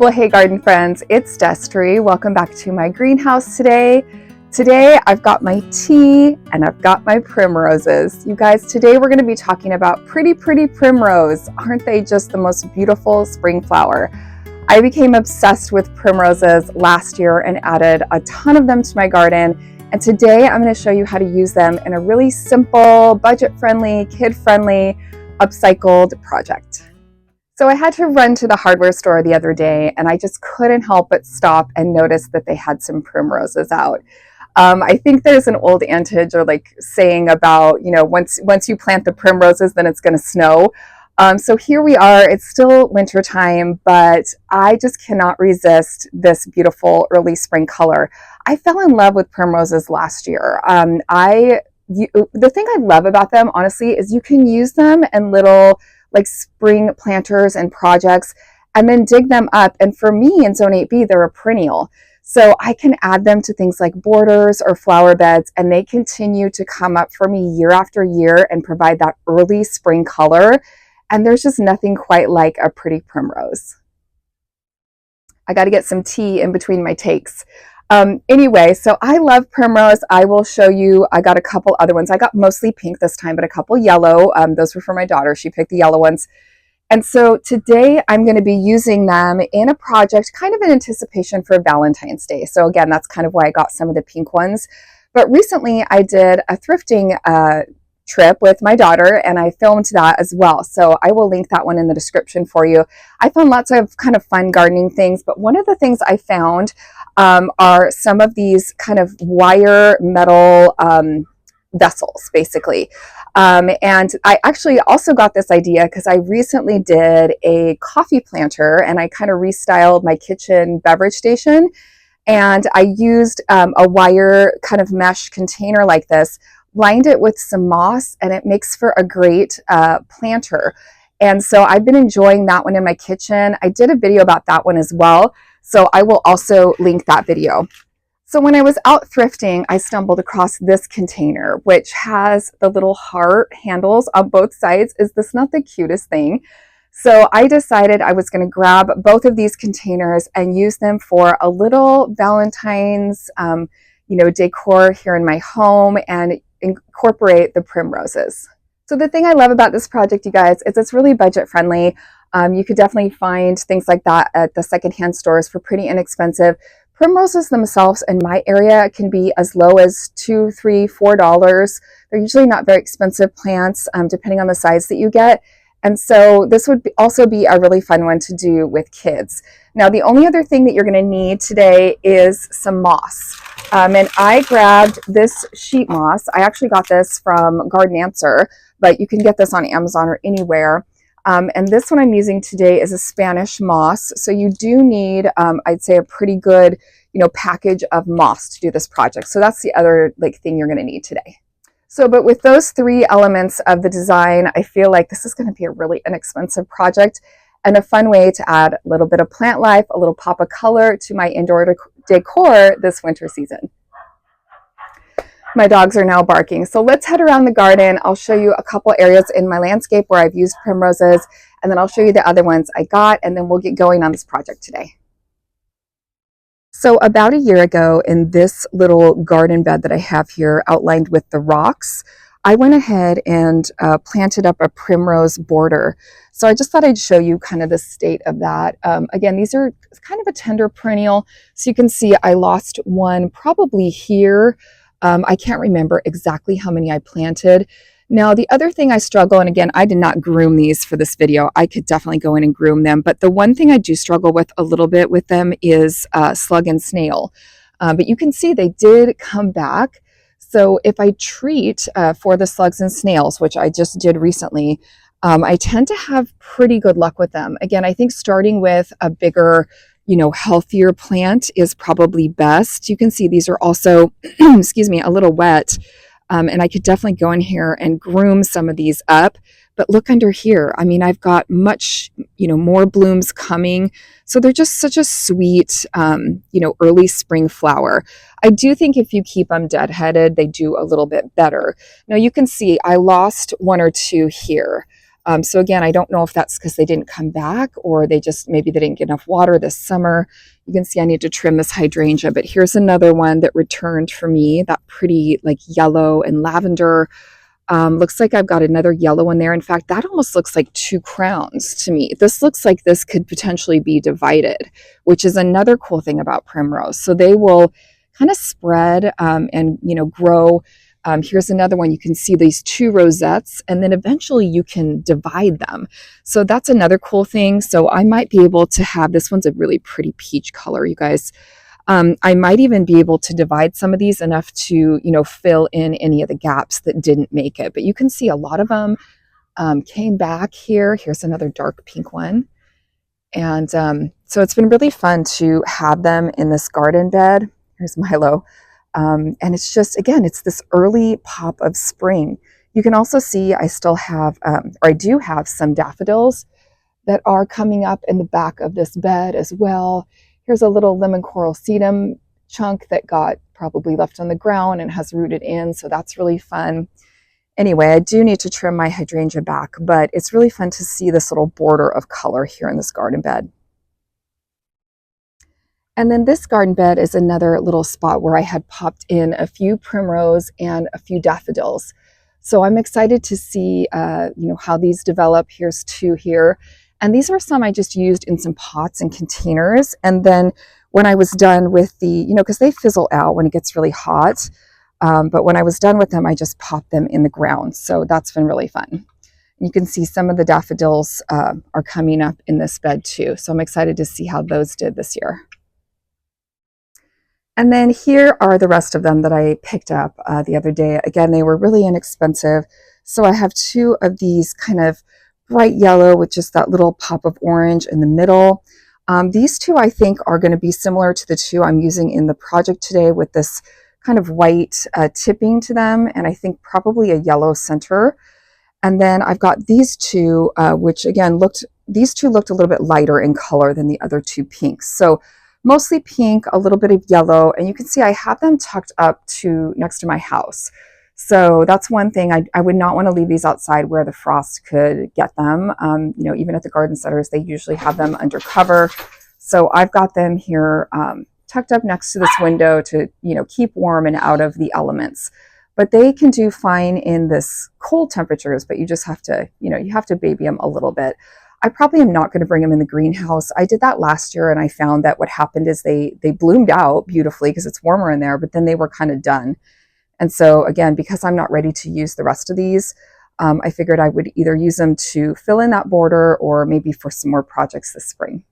Well, hey garden friends, it's Destry. Welcome back to my greenhouse today. Today I've got my tea and I've got my primroses. You guys, today we're going to be talking about pretty primrose. Aren't they just the most beautiful spring flower? I became obsessed with primroses last year and added a ton of them to my garden. And today I'm going to show you how to use them in a really simple, budget-friendly, kid-friendly, upcycled project. So I had to run to the hardware store the other day and I just couldn't help but stop and notice that they had some primroses out. I think there's an old adage or like saying about, once you plant the primroses, then it's going to snow. So here we are. It's still winter time, but I just cannot resist this beautiful early spring color. I fell in love with primroses last year. The thing I love about them, honestly, is you can use them in little like spring planters and projects and then dig them up. And for me in Zone 8B, they're a perennial. So I can add them to things like borders or flower beds, and they continue to come up for me year after year and provide that early spring color. And there's just nothing quite like a pretty primrose. I got to get some tea in between my takes. Anyway, so I love primrose. I will show you, I got a couple other ones. I got mostly pink this time, but a couple yellow. Those were for my daughter. She picked the yellow ones. And so today I'm going to be using them in a project kind of in anticipation for Valentine's Day. So again, that's kind of why I got some of the pink ones. But recently I did a thrifting trip with my daughter and I filmed that as well. So I will link that one in the description for you. I found lots of kind of fun gardening things, but one of the things I found are some of these kind of wire metal vessels, basically. And I actually also got this idea because I recently did a coffee planter and I kind of restyled my kitchen beverage station. And I used a wire kind of mesh container like this, lined it with some moss, and it makes for a great planter. And so I've been enjoying that one in my kitchen. I did a video about that one as well. So I will also link that video. So when I was out thrifting, I stumbled across this container, which has the little heart handles on both sides. Is this not the cutest thing? So I decided I was going to grab both of these containers and use them for a little Valentine's, decor here in my home and incorporate the primroses. So the thing I love about this project, you guys, is it's really budget friendly. You could definitely find things like that at the secondhand stores for pretty inexpensive. Primroses themselves in my area can be as low as $2, $3, $4. They're usually not very expensive plants, depending on the size that you get. And so this would also be a really fun one to do with kids. Now, the only other thing that you're going to need today is some moss. And I grabbed this sheet moss. I actually got this from Garden Answer, but you can get this on Amazon or anywhere. And this one I'm using today is a Spanish moss. So you do need, I'd say, a pretty good, package of moss to do this project. So that's the other thing you're going to need today. So, but with those three elements of the design, I feel like this is going to be a really inexpensive project and a fun way to add a little bit of plant life, a little pop of color to my indoor decor this winter season. My dogs are now barking. So let's head around the garden. I'll show you a couple areas in my landscape where I've used primroses, and then I'll show you the other ones I got, and then we'll get going on this project today. So about a year ago, in this little garden bed that I have here outlined with the rocks, I went ahead and planted up a primrose border. So I just thought I'd show you kind of the state of that. Again, these are kind of a tender perennial. So you can see I lost one probably here. I can't remember exactly how many I planted. Now, the other thing I struggle, and again, I did not groom these for this video. I could definitely go in and groom them. But the one thing I do struggle with a little bit with them is slug and snail. But you can see they did come back. So if I treat for the slugs and snails, which I just did recently, I tend to have pretty good luck with them. Again, I think starting with a bigger, healthier plant is probably best. You can see these are also, excuse me, a little wet. And I could definitely go in here and groom some of these up. But look under here. I mean, I've got much, more blooms coming. So they're just such a sweet, early spring flower. I do think if you keep them deadheaded, they do a little bit better. Now you can see I lost one or two here. So again, I don't know if that's because they didn't come back or maybe they didn't get enough water this summer. You can see I need to trim this hydrangea, but here's another one that returned for me, that pretty like yellow and lavender. Looks like I've got another yellow one there. In fact, that almost looks like two crowns to me. This looks like this could potentially be divided, which is another cool thing about primrose. So they will kind of spread and grow. Here's another one. You can see these two rosettes, and then eventually you can divide them. So that's another cool thing. So I might be able to have, this one's a really pretty peach color, you guys. I might even be able to divide some of these enough to, fill in any of the gaps that didn't make it. But you can see a lot of them came back here. Here's another dark pink one. And so it's been really fun to have them in this garden bed. Here's Milo. And it's just, again, it's this early pop of spring. You can also see I still have, or I do have some daffodils that are coming up in the back of this bed as well. Here's a little lemon coral sedum chunk that got probably left on the ground and has rooted in, so that's really fun. Anyway, I do need to trim my hydrangea back, but it's really fun to see this little border of color here in this garden bed. And then this garden bed is another little spot where I had popped in a few primrose and a few daffodils. So I'm excited to see how these develop. Here's two here. And these are some I just used in some pots and containers. And then when I was done with the, because they fizzle out when it gets really hot. But when I was done with them, I just popped them in the ground. So that's been really fun. You can see some of the daffodils are coming up in this bed too. So I'm excited to see how those did this year. And then here are the rest of them that I picked up the other day. Again, they were really inexpensive. So I have two of these kind of bright yellow with just that little pop of orange in the middle. These two I think are going to be similar to the two I'm using in the project today with this kind of white tipping to them, and I think probably a yellow center. And then I've got these two, which again these two looked a little bit lighter in color than the other two pinks. So mostly pink, a little bit of yellow, and you can see I have them tucked up next to my house. So that's one thing. I would not want to leave these outside where the frost could get them. Even at the garden centers, they usually have them under cover. So I've got them here tucked up next to this window to, keep warm and out of the elements. But they can do fine in this cold temperatures, but you just have to, you have to baby them a little bit. I probably am not going to bring them in the greenhouse. I did that last year and I found that what happened is they bloomed out beautifully because it's warmer in there, but then they were kind of done. And so again, because I'm not ready to use the rest of these, I figured I would either use them to fill in that border or maybe for some more projects this spring.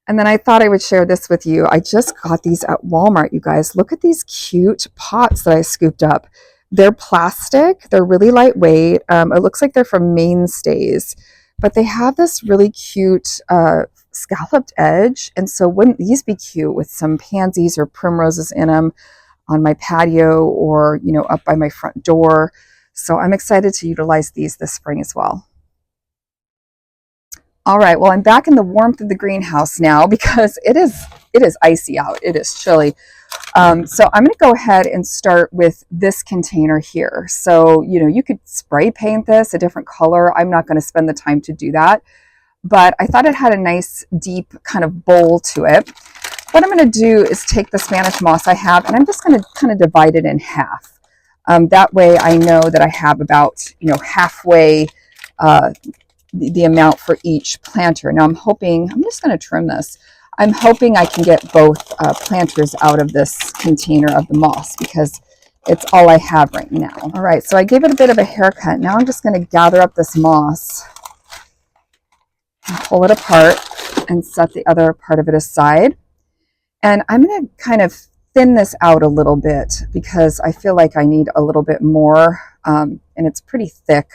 And then I thought I would share this with you. I just got these at Walmart, you guys. Look at these cute pots that I scooped up. They're plastic. They're really lightweight. It looks like they're from Mainstays, but they have this really cute scalloped edge. And so wouldn't these be cute with some pansies or primroses in them on my patio or, up by my front door? So I'm excited to utilize these this spring as well. All right, well, I'm back in the warmth of the greenhouse now because it is icy out. It is chilly. So I'm going to go ahead and start with this container here. So, you could spray paint this a different color. I'm not going to spend the time to do that, but I thought it had a nice deep kind of bowl to it. What I'm going to do is take the Spanish moss I have, and I'm just going to kind of divide it in half. That way I know that I have about, halfway the amount for each planter. Now I'm just going to trim this. I'm hoping I can get both planters out of this container of the moss because it's all I have right now. All right, so I gave it a bit of a haircut. Now I'm just going to gather up this moss and pull it apart and set the other part of it aside. And I'm going to kind of thin this out a little bit because I feel like I need a little bit more, and it's pretty thick.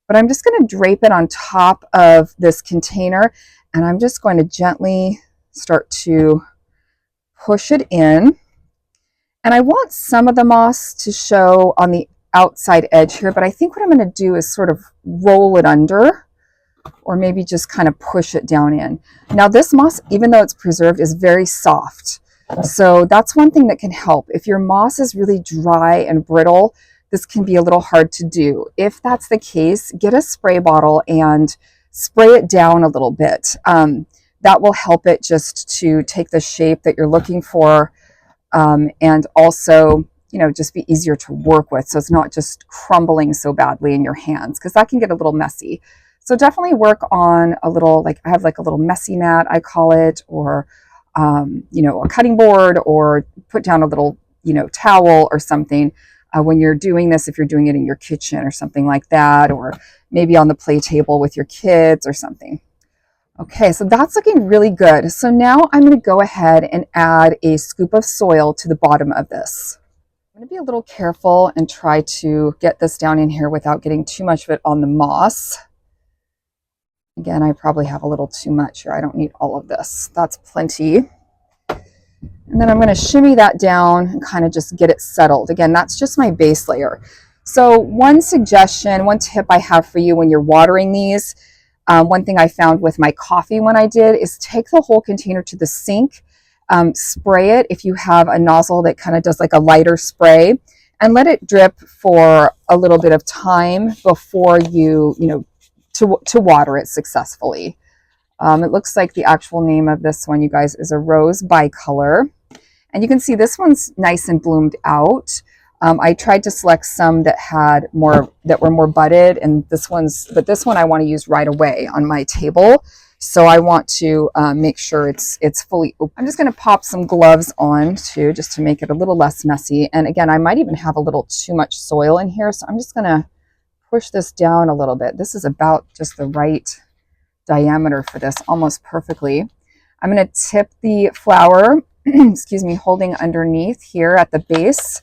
But I'm just going to drape it on top of this container, and I'm just going to gently start to push it in. And I want some of the moss to show on the outside edge here, but I think what I'm going to do is sort of roll it under, or maybe just kind of push it down in. Now this moss, even though it's preserved, is very soft. So that's one thing that can help. If your moss is really dry and brittle, this can be a little hard to do. If that's the case, get a spray bottle and spray it down a little bit. That will help it just to take the shape that you're looking for, and also, you know, just be easier to work with, so it's not just crumbling so badly in your hands, because that can get a little messy. So definitely work on a little, like I have like a little messy mat, I call it, or you know, a cutting board, or put down a little, you know, towel or something when you're doing this, if you're doing it in your kitchen or something like that, or maybe on the play table with your kids or something. Okay, so that's looking really good. So now I'm going to go ahead and add a scoop of soil to the bottom of this. I'm going to be a little careful and try to get this down in here without getting too much of it on the moss. Again, I probably have a little too much here. I don't need all of this. That's plenty. And then I'm going to shimmy that down and kind of just get it settled. Again, that's just my base layer. So one suggestion, one tip I have for you when you're watering these, one thing I found with my coffee when I did, is take the whole container to the sink, spray it if you have a nozzle that kind of does like a lighter spray, and let it drip for a little bit of time before you know, to water it successfully. It looks like the actual name of this one, you guys, is a rose bicolor. And you can see this one's nice and bloomed out. I tried to select some that had more, that were more budded, and this one I want to use right away on my table. So I want to make sure it's fully open. I'm just going to pop some gloves on too, just to make it a little less messy. And again, I might even have a little too much soil in here, so I'm just going to push this down a little bit. This is about just the right diameter for this, almost perfectly. I'm going to tip the flower, excuse me, holding underneath here at the base.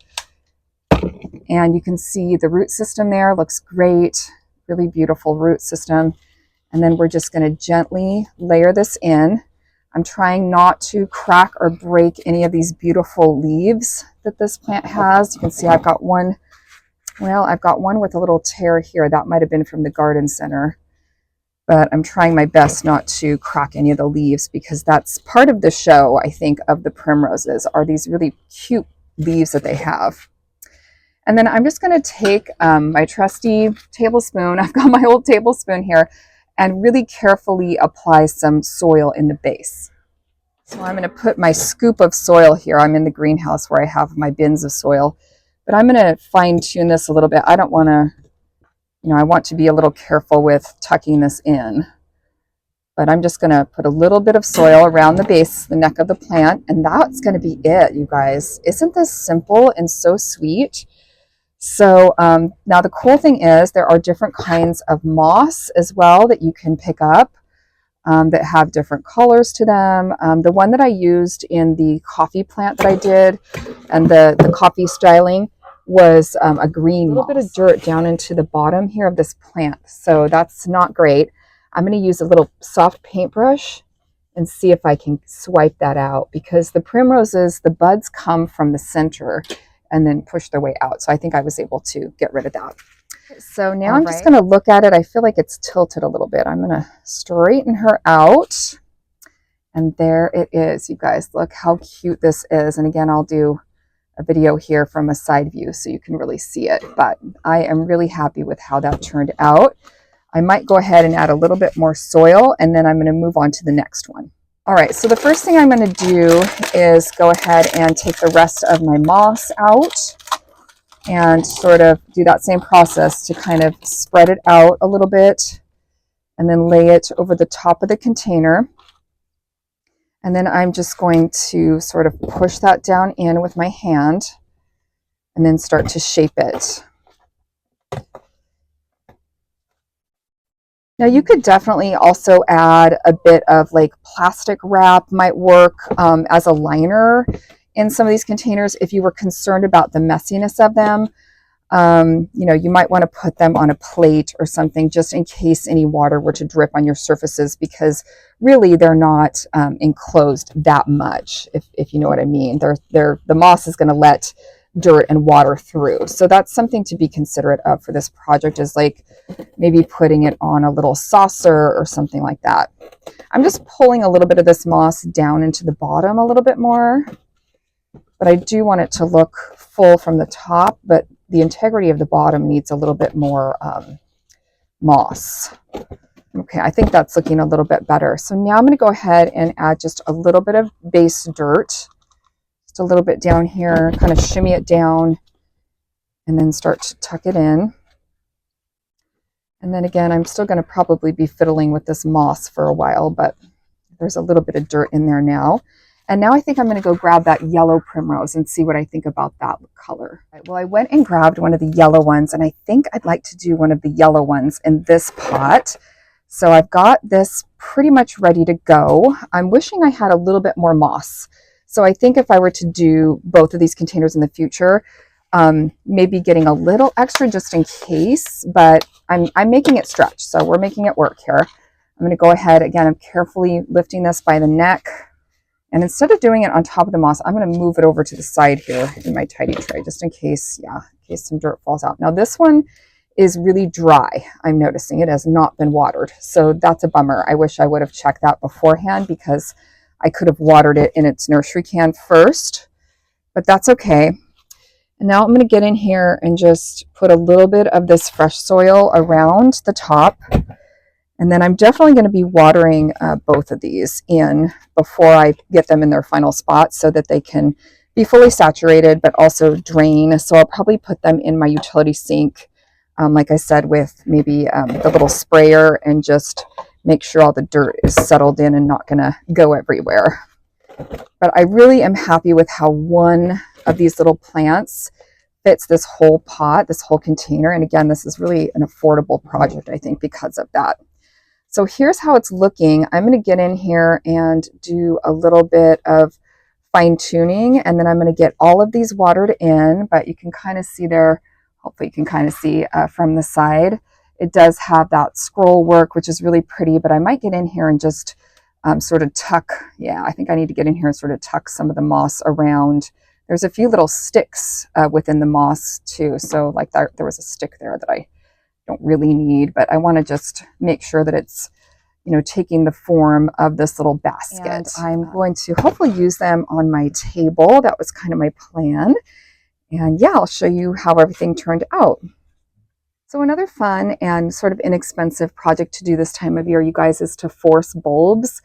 And you can see the root system there looks great, really beautiful root system. And then we're just going to gently layer this in. I'm trying not to crack or break any of these beautiful leaves that this plant has. You can see I've got one, well, I've got one with a little tear here. That might have been from the garden center. But I'm trying my best not to crack any of the leaves, because that's part of the show, I think, of the primroses, are these really cute leaves that they have. And then I'm just going to take my trusty tablespoon, I've got my old tablespoon here, and really carefully apply some soil in the base. So I'm going to put my scoop of soil here. I'm in the greenhouse where I have my bins of soil, but I'm going to fine tune this a little bit. I don't want to, you know, I want to be a little careful with tucking this in. But I'm just going to put a little bit of soil around the base, the neck of the plant, and that's going to be it, you guys. Isn't this simple and so sweet? So now the cool thing is there are different kinds of moss as well that you can pick up that have different colors to them. The one that I used in the coffee plant that I did and the coffee styling was a green moss. A little bit of dirt down into the bottom here of this plant, so that's not great. I'm going to use a little soft paintbrush and see if I can swipe that out, because the primroses, the buds come from the center and then push their way out. So I think I was able to get rid of that. So now I'm just going to look at it. I feel like it's tilted a little bit. I'm going to straighten her out. And there it is, you guys. Look how cute this is. And again, I'll do a video here from a side view so you can really see it. But I am really happy with how that turned out. I might go ahead and add a little bit more soil, and then I'm going to move on to the next one. All right, so the first thing I'm going to do is go ahead and take the rest of my moss out and sort of do that same process to kind of spread it out a little bit and then lay it over the top of the container. And then I'm just going to sort of push that down in with my hand and then start to shape it. Now you could definitely also add a bit of like plastic wrap, might work as a liner in some of these containers if you were concerned about the messiness of them. You know, you might want to put them on a plate or something just in case any water were to drip on your surfaces, because really they're not enclosed that much, if you know what I mean. The moss is going to let dirt and water through. So that's something to be considerate of for this project, is like maybe putting it on a little saucer or something like that. I'm just pulling a little bit of this moss down into the bottom a little bit more, but I do want it to look full from the top, but the integrity of the bottom needs a little bit more moss. Okay, I think that's looking a little bit better. So now I'm going to go ahead and add just a little bit of base dirt, just a little bit down here, kind of shimmy it down, and then start to tuck it in. And then again, I'm still going to probably be fiddling with this moss for a while, but there's a little bit of dirt in there now. And now I think I'm going to go grab that yellow primrose and see what I think about that color. Right, well, I went and grabbed one of the yellow ones, and I think I'd like to do one of the yellow ones in this pot. So I've got this pretty much ready to go. I'm wishing I had a little bit more moss. So I think if I were to do both of these containers in the future, maybe getting a little extra just in case, but I'm making it stretch. So we're making it work here. I'm going to go ahead again. I'm carefully lifting this by the neck. And instead of doing it on top of the moss, I'm going to move it over to the side here in my tidy tray, just in case, in case some dirt falls out. Now this one is really dry. I'm noticing it has not been watered. So that's a bummer. I wish I would have checked that beforehand because I could have watered it in its nursery can first, but that's okay. And now I'm going to get in here and just put a little bit of this fresh soil around the top. And then I'm definitely going to be watering both of these in before I get them in their final spot so that they can be fully saturated, but also drain. So I'll probably put them in my utility sink, like I said, with maybe the little sprayer, and just make sure all the dirt is settled in and not going to go everywhere. But I really am happy with how one of these little plants fits this whole pot, this whole container. And again, this is really an affordable project, I think, because of that. So here's how it's looking. I'm going to get in here and do a little bit of fine tuning, and then I'm going to get all of these watered in, but you can kind of see there, hopefully you can kind of see from the side, it does have that scroll work, which is really pretty, but I might get in here and just sort of tuck, I think I need to get in here and sort of tuck some of the moss around. There's a few little sticks within the moss too, so like there was a stick there that I don't really need, but I want to just make sure that it's, taking the form of this little basket. And I'm going to hopefully use them on my table. That was kind of my plan. And I'll show you how everything turned out. So another fun and sort of inexpensive project to do this time of year, you guys, is to force bulbs.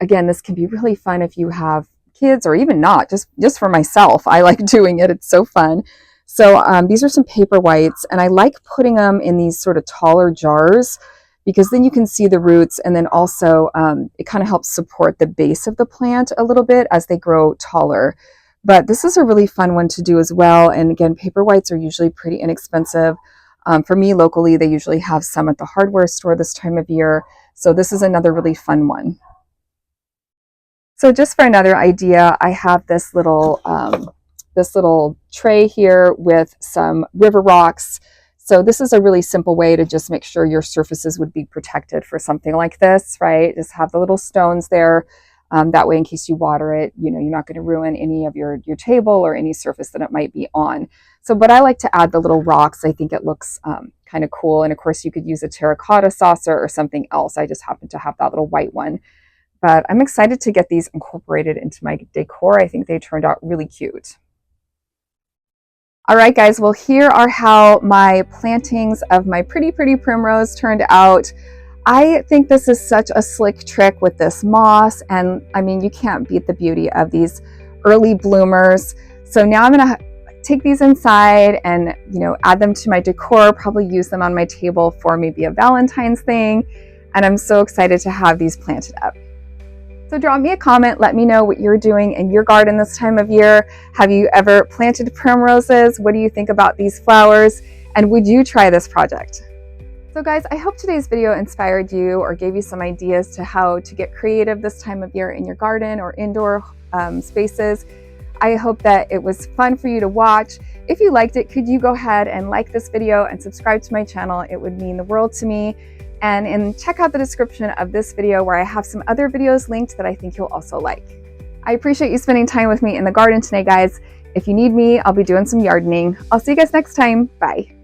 Again, this can be really fun if you have kids, or even not, just for myself. I like doing it. It's so fun. So these are some paper whites, and I like putting them in these sort of taller jars because then you can see the roots, and then also it kind of helps support the base of the plant a little bit as they grow taller. But this is a really fun one to do as well. And again, paper whites are usually pretty inexpensive. For me, locally, they usually have some at the hardware store this time of year. So this is another really fun one. So just for another idea, I have this little tray here with some river rocks. So this is a really simple way to just make sure your surfaces would be protected for something like this, right? Just have the little stones there. That way, in case you water it, you're not going to ruin any of your table or any surface that it might be on. So, but I like to add the little rocks. I think it looks kind of cool. And of course, you could use a terracotta saucer or something else. I just happen to have that little white one. But I'm excited to get these incorporated into my decor. I think they turned out really cute. All right, guys, well, here are how my plantings of my pretty primrose turned out. I think this is such a slick trick with this moss, and I mean, you can't beat the beauty of these early bloomers. So now I'm gonna take these inside and, add them to my decor, probably use them on my table for maybe a Valentine's thing. And I'm so excited to have these planted up. So drop me a comment, let me know what you're doing in your garden this time of year. Have you ever planted primroses? What do you think about these flowers? And would you try this project? So guys, I hope today's video inspired you or gave you some ideas to how to get creative this time of year in your garden or indoor spaces. I hope that it was fun for you to watch. If you liked it, could you go ahead and like this video and subscribe to my channel? It would mean the world to me. And check out the description of this video where I have some other videos linked that I think you'll also like. I appreciate you spending time with me in the garden today, guys. If you need me, I'll be doing some gardening. I'll see you guys next time. Bye.